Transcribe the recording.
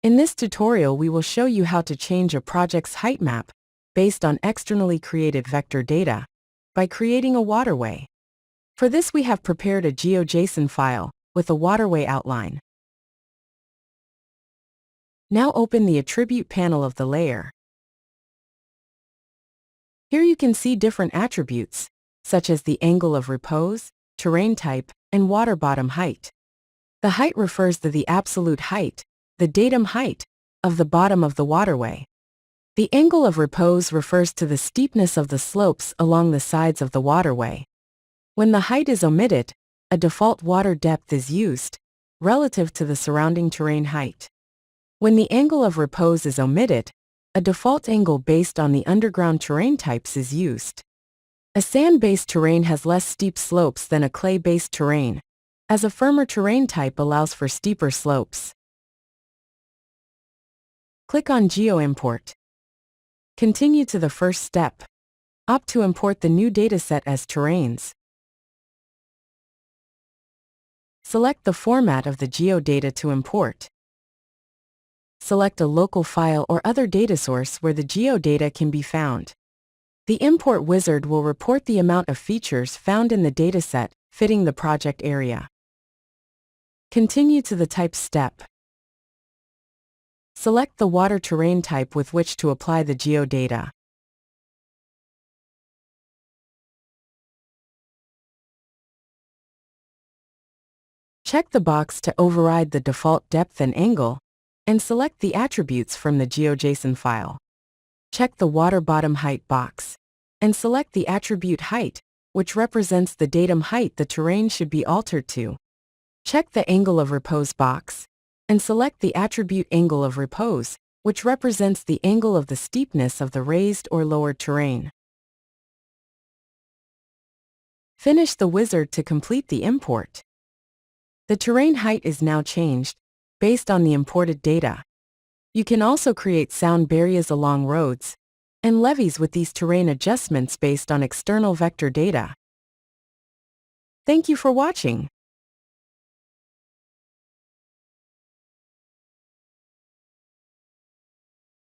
In this tutorial, we will show you how to change a project's height map based on externally created vector data by creating a waterway. For this, we have prepared a GeoJSON file with a waterway outline. Now open the attribute panel of the layer. Here you can see different attributes, such as the angle of repose, terrain type, and water bottom height. The height refers to the absolute height, the datum height, of the bottom of the waterway. The angle of repose refers to the steepness of the slopes along the sides of the waterway. When the height is omitted, a default water depth is used, relative to the surrounding terrain height. When the angle of repose is omitted, a default angle based on the underground terrain types is used. A sand-based terrain has less steep slopes than a clay-based terrain, as a firmer terrain type allows for steeper slopes. Click on Geo Import. Continue to the first step. Opt to import the new dataset as terrains. Select the format of the geodata to import. Select a local file or other data source where the geodata can be found. The import wizard will report the amount of features found in the dataset fitting the project area. Continue to the type step. Select the water terrain type with which to apply the geodata. Check the box to override the default depth and angle, and select the attributes from the GeoJSON file. Check the water bottom height box, and select the attribute height, which represents the datum height the terrain should be altered to. Check the angle of repose box, and select the attribute angle of repose, which represents the angle of the steepness of the raised or lowered terrain. Finish the wizard to complete the import. The terrain height is now changed, based on the imported data. You can also create sound barriers along roads and levees with these terrain adjustments based on external vector data. Thank you for watching.